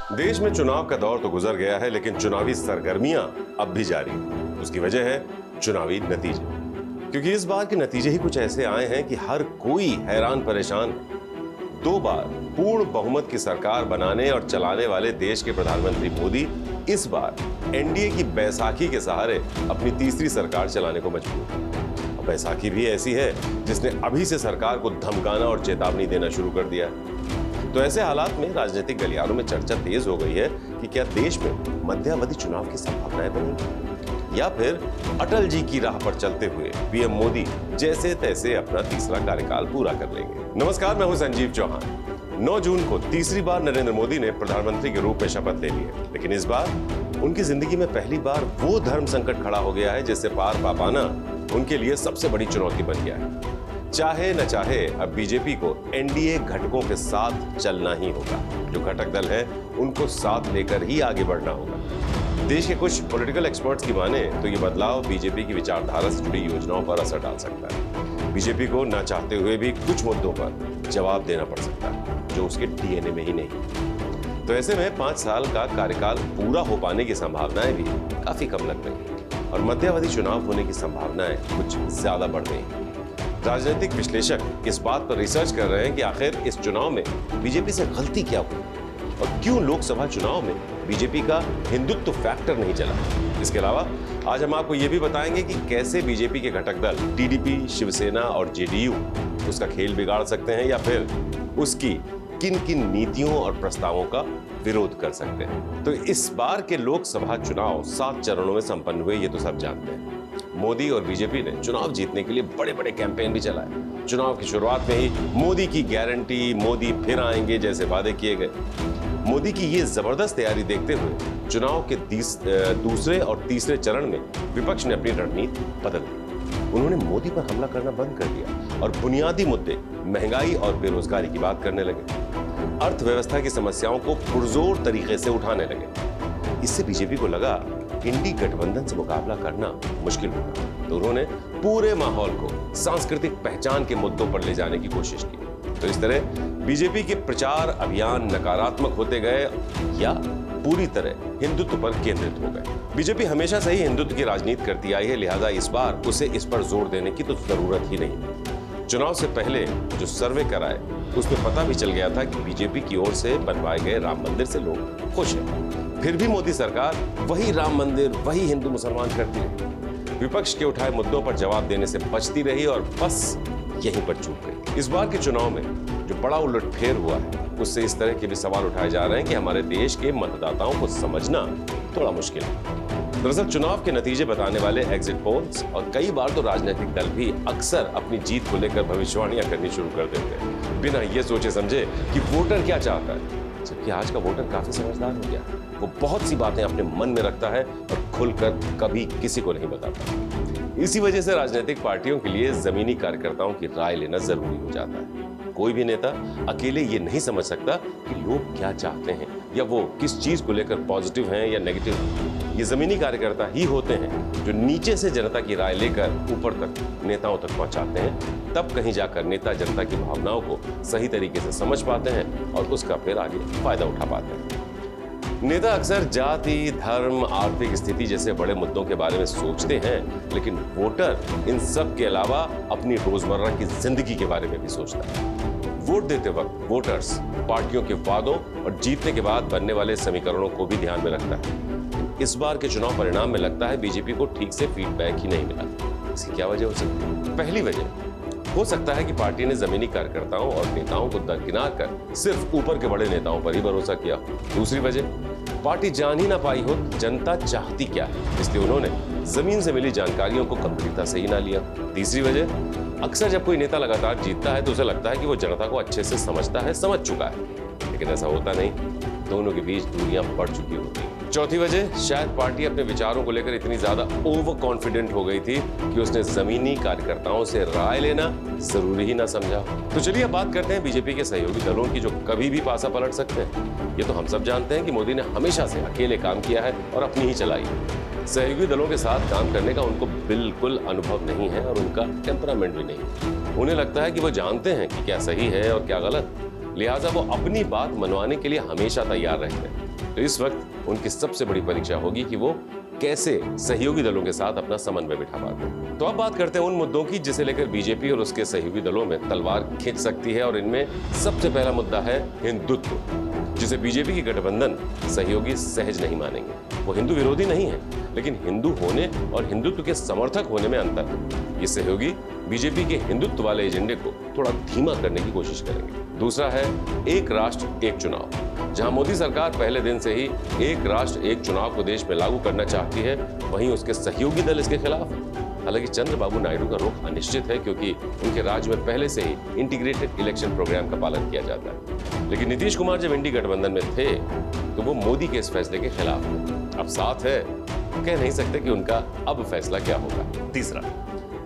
देश में चुनाव का दौर तो गुजर गया है, लेकिन चुनावी सरगर्मियां अब भी जारी हैं। उसकी वजह है चुनावी नतीजे, क्योंकि इस बार के नतीजे ही कुछ ऐसे आए हैं कि हर कोई हैरान परेशान है। 2 बार पूर्ण बहुमत की सरकार बनाने और चलाने वाले देश के प्रधानमंत्री मोदी इस बार एनडीए की बैसाखी के सहारे अपनी तीसरी सरकार चलाने को मजबूर है। और बैसाखी भी ऐसी है जिसने अभी से सरकार को धमकाना और चेतावनी देना शुरू कर दिया है। तो ऐसे हालात में राजनीतिक गलियारों में चर्चा तेज हो गई है कि क्या देश में मध्यावधि चुनाव की संभावनाएं बनेंगी या फिर अटल जी की राह पर चलते हुए पीएम मोदी जैसे तैसे अपना तीसरा कार्यकाल पूरा कर लेंगे। नमस्कार, मैं हूं संजीव चौहान। 9 जून को तीसरी बार नरेंद्र मोदी ने प्रधानमंत्री के रूप में शपथ ले ली है, लेकिन इस बार उनकी जिंदगी में पहली बार वो धर्म संकट खड़ा हो गया है जिससे पार पा पाना उनके लिए सबसे बड़ी चुनौती बन गया है। चाहे न चाहे अब बीजेपी को एनडीए घटकों के साथ चलना ही होगा। जो घटक दल है उनको साथ लेकर ही आगे बढ़ना होगा। देश के कुछ पॉलिटिकल एक्सपर्ट्स की माने तो ये बदलाव बीजेपी की विचारधारा से जुड़ी योजनाओं पर असर डाल सकता है। बीजेपी को न चाहते हुए भी कुछ मुद्दों पर जवाब देना पड़ सकता है जो उसके डीएनए में ही नहीं। तो ऐसे में 5 साल का कार्यकाल पूरा हो पाने की संभावनाएं भी काफी कम लग रही है और मध्यावधि चुनाव होने की संभावनाएं कुछ ज्यादा बढ़ गई हैं। राजनीतिक विश्लेषक इस बात पर रिसर्च कर रहे हैं कि आखिर इस चुनाव में बीजेपी से गलती क्या हुई और क्यों लोकसभा चुनाव में बीजेपी का हिंदुत्व फैक्टर नहीं चला। इसके अलावा आज हम आपको यह भी बताएंगे कि कैसे बीजेपी के घटक दल टीडीपी, शिवसेना और जेडीयू उसका खेल बिगाड़ सकते हैं या फिर उसकी किन किन नीतियों और प्रस्तावों का विरोध कर सकते हैं। तो इस बार के लोकसभा चुनाव 7 चरणों में संपन्न हुए, ये तो सब जानते हैं। मोदी और बीजेपी ने चुनाव जीतने के लिए बड़े बड़े कैंपेन भी चलाए। चुनाव की शुरुआत में ही मोदी की गारंटी, मोदी फिर आएंगे जैसे वादे किए गए। मोदी की ये जबरदस्त तैयारी देखते हुए चुनाव के दूसरे और तीसरे चरण में विपक्ष ने अपनी रणनीति बदल दी। उन्होंने मोदी पर हमला करना बंद कर दिया और बुनियादी मुद्दे महंगाई और बेरोजगारी की बात करने लगे। अर्थव्यवस्था की समस्याओं को पुरजोर तरीके से उठाने लगे। इससे बीजेपी को लगा इंडी गठबंधन से मुकाबला करना मुश्किल होगा, तो उन्होंने पूरे माहौल को सांस्कृतिक पहचान के मुद्दों पर ले जाने की कोशिश की। तो इस तरह बीजेपी के प्रचार अभियान नकारात्मक होते गए या पूरी तरह हिंदुत्व पर केंद्रित हो गए। बीजेपी हमेशा से ही हिंदुत्व की राजनीति करती आई है, लिहाजा इस बार उसे इस पर जोर देने की तो जरूरत ही नहीं। चुनाव से पहले जो सर्वे कराए उसमें पता भी चल गया था कि बीजेपी की ओर से बनवाए गए राम मंदिर से लोग खुश हैं। फिर भी मोदी सरकार वही राम मंदिर, वही हिंदू मुसलमान करती रही। विपक्ष के उठाए मुद्दों पर जवाब देने से बचती रही और बस यहीं पर चूक गई। इस बार के चुनाव में जो बड़ा उलटफेर हुआ है उससे इस तरह के भी सवाल उठाए जा रहे हैं कि हमारे देश के मतदाताओं को समझना थोड़ा मुश्किल है। दरअसल चुनाव के नतीजे बताने वाले एग्जिट पोल्स और कई बार तो राजनीतिक दल भी अक्सर अपनी जीत को लेकर भविष्यवाणियां करनी शुरू कर देते हैं बिना ये सोचे समझे कि वोटर क्या चाहता है। जबकि आज का वोटर काफी समझदार हो गया। वो बहुत सी बातें अपने मन में रखता है और खुलकर कभी किसी को नहीं बताता। इसी वजह से राजनीतिक पार्टियों के लिए जमीनी कार्यकर्ताओं की राय लेना जरूरी हो जाता है। कोई भी नेता अकेले ये नहीं समझ सकता कि लोग क्या चाहते हैं या वो किस चीज को लेकर पॉजिटिव हैं या नेगेटिव हैं। ये जमीनी कार्यकर्ता ही होते हैं जो नीचे से जनता की राय लेकर ऊपर तक नेताओं तक पहुंचाते हैं। तब कहीं जाकर नेता जनता की भावनाओं को सही तरीके से समझ पाते हैं और उसका फिर आगे फायदा उठा पाते हैं। नेता अक्सर जाति, धर्म, आर्थिक स्थिति जैसे बड़े मुद्दों के बारे में सोचते हैं, लेकिन वोटर इन सब के अलावा अपनी रोजमर्रा की जिंदगी के बारे में भी सोचता है। वोट देते वक्त वोटर्स पार्टियों के वादों और जीतने के बाद बनने वाले समीकरणों को भी ध्यान में रखता है। इस बार के चुनाव परिणाम में लगता है बीजेपी को ठीक से फीडबैक ही नहीं मिला। इसकी क्या वजह हो सकती है? पहली वजह हो सकता है कि पार्टी ने जमीनी कार्यकर्ताओं और नेताओं को दरकिनार कर सिर्फ ऊपर के बड़े नेताओं पर ही भरोसा किया। दूसरी वजह, पार्टी जान ही ना पाई हो जनता चाहती क्या है, इसलिए उन्होंने जमीन से मिली जानकारियों को गंभीरता से ही ना लिया। तीसरी वजह, अक्सर जब कोई नेता लगातार जीतता है तो उसे लगता है कि वो जनता को अच्छे से समझता है, समझ चुका है, लेकिन ऐसा होता नहीं। दोनों के बीच दूरियां बढ़ चुकी होती हैं। चौथी वजह, शायद पार्टी अपने विचारों को लेकर इतनी ज्यादा ओवर कॉन्फिडेंट हो गई थी कि उसने जमीनी कार्यकर्ताओं से राय लेना जरूरी ही ना समझा। तो चलिए अब बात करते हैं बीजेपी के सहयोगी दलों की जो कभी भी पासा पलट सकते हैं। ये तो हम सब जानते हैं कि मोदी ने हमेशा से अकेले काम किया है और अपनी ही चलाई। सहयोगी दलों के साथ काम करने का उनको बिल्कुल अनुभव नहीं है और उनका टेम्परामेंट भी नहीं। उन्हें लगता है कि वो जानते हैं कि क्या सही है और क्या गलत। लिहाजा वो अपनी बात मनवाने के लिए हमेशा तैयार रहते हैं। तो इस वक्त उनकी सबसे बड़ी परीक्षा होगी कि वो कैसे सहयोगी दलों के साथ अपना समन्वय बिठा पाते हैं। तो अब बात करते हैं उन मुद्दों की जिसे लेकर बीजेपी और उसके सहयोगी दलों में तलवार खींच सकती है, और इनमें सबसे पहला मुद्दा है हिंदुत्व, जिसे बीजेपी की गठबंधन सहयोगी सहज नहीं मानेंगे। वो हिंदू विरोधी नहीं है, लेकिन हिंदू होने और हिंदुत्व के समर्थक होने में अंतर है। ये सहयोगी बीजेपी के हिंदुत्व वाले एजेंडे को थोड़ा धीमा करने की कोशिश करेंगे। दूसरा है एक राष्ट्र एक चुनाव। जहां मोदी सरकार पहले दिन से ही एक राष्ट्र एक चुनाव को देश में लागू करना चाहती है, वहीं उसके सहयोगी दल इसके खिलाफ है। हालांकि चंद्रबाबू नायडू का रुख अनिश्चित है, क्योंकि उनके राज्य में पहले से ही इंटीग्रेटेड इलेक्शन प्रोग्राम का पालन किया जाता है। लेकिन नीतीश कुमार जब इंडी गठबंधन में थे तो वो मोदी के इस फैसले के खिलाफ थे। अब साथ है, कह नहीं सकते कि उनका अब फैसला क्या होगा। तीसरा,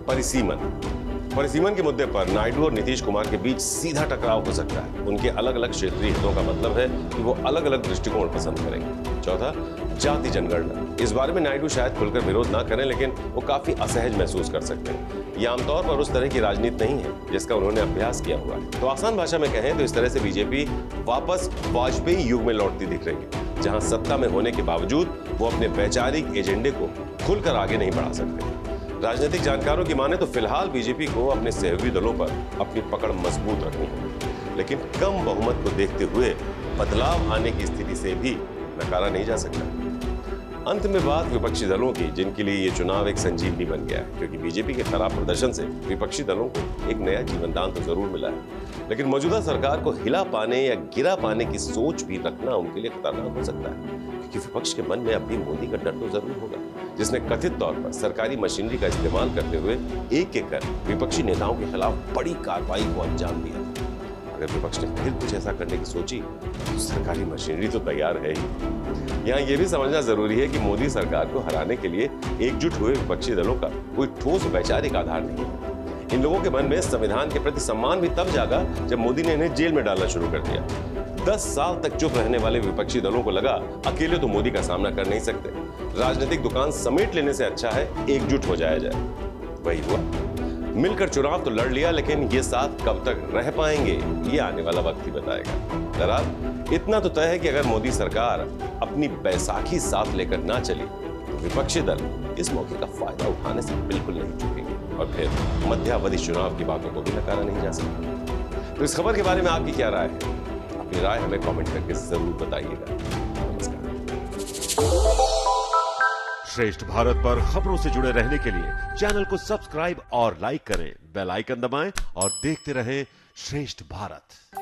परिसीमन के मुद्दे पर नायडू और नीतीश कुमार के बीच सीधा टकराव हो सकता है। उनके अलग अलग क्षेत्रीय हितों का मतलब है कि वो अलग अलग दृष्टिकोण पसंद करेंगे। चौथा, जाति जनगणना। इस बारे में नायडू शायद खुलकर विरोध ना करें, लेकिन वो काफी असहज महसूस कर सकते हैं। ये आमतौर पर उस तरह की राजनीति नहीं है जिसका उन्होंने अभ्यास किया हुआ है। तो आसान भाषा में कहें तो इस तरह से बीजेपी वापस वाजपेयी युग में लौटती दिख रही है, जहां सत्ता में होने के बावजूद वो अपने वैचारिक एजेंडे को खुलकर आगे नहीं बढ़ा सकते। राजनीतिक जानकारों की माने तो फिलहाल बीजेपी को अपने सहयोगी दलों पर अपनी पकड़ मजबूत रखनी है, लेकिन कम बहुमत को देखते हुए बदलाव आने की स्थिति से भी नकारा नहीं जा सकता। अंत में बात विपक्षी दलों की, जिनके लिए ये चुनाव एक संजीवनी बन गया है, क्योंकि बीजेपी के खराब प्रदर्शन से विपक्षी दलों को एक नया जीवनदान तो जरूर मिला है, लेकिन मौजूदा सरकार को हिला पाने या गिरा पाने की सोच भी रखना उनके लिए खतरनाक हो सकता है, क्योंकि विपक्ष के मन में अब भी मोदी का डर तो जरूर होगा, जिसने कथित तौर पर सरकारी मशीनरी का इस्तेमाल करते हुए एक एक कर विपक्षी नेताओं के खिलाफ बड़ी कार्रवाई को अंजाम दिया। अगर विपक्ष ने फिर कुछ ऐसा करने की सोची तो सरकारी मशीनरी तो तैयार है ही। यहाँ ये भी समझना जरूरी है कि मोदी सरकार को हराने के लिए एकजुट हुए विपक्षी दलों का कोई ठोस वैचारिक आधार नहीं है। इन लोगों के मन में संविधान के प्रति सम्मान भी तब जागा जब मोदी ने इन्हें जेल में डालना शुरू कर दिया। 10 साल तक चुप रहने वाले विपक्षी दलों को लगा अकेले तो मोदी का सामना कर नहीं सकते, राजनीतिक दुकान समेट लेने से अच्छा है एकजुट हो जाया जाए। वही हुआ, मिलकर चुनाव तो लड़ लिया, लेकिन ये साथ कब तक रह पाएंगे ये आने वाला वक्त ही बताएगा। बहरहाल इतना तो तय है कि अगर मोदी सरकार अपनी बैसाखी साथ लेकर ना चली तो विपक्षी दल इस मौके का फायदा उठाने से बिल्कुल नहीं चूकेंगे, और फिर मध्यावधि चुनाव की बातों को भी नकारा नहीं जा सकता। तो इस खबर के बारे में आपकी क्या राय है? अपनी राय हमें कमेंट करके जरूर बताइएगा। नमस्कार। श्रेष्ठ भारत पर खबरों से जुड़े रहने के लिए चैनल को सब्सक्राइब और लाइक करें, बेल आइकन दबाएं और देखते रहें श्रेष्ठ भारत।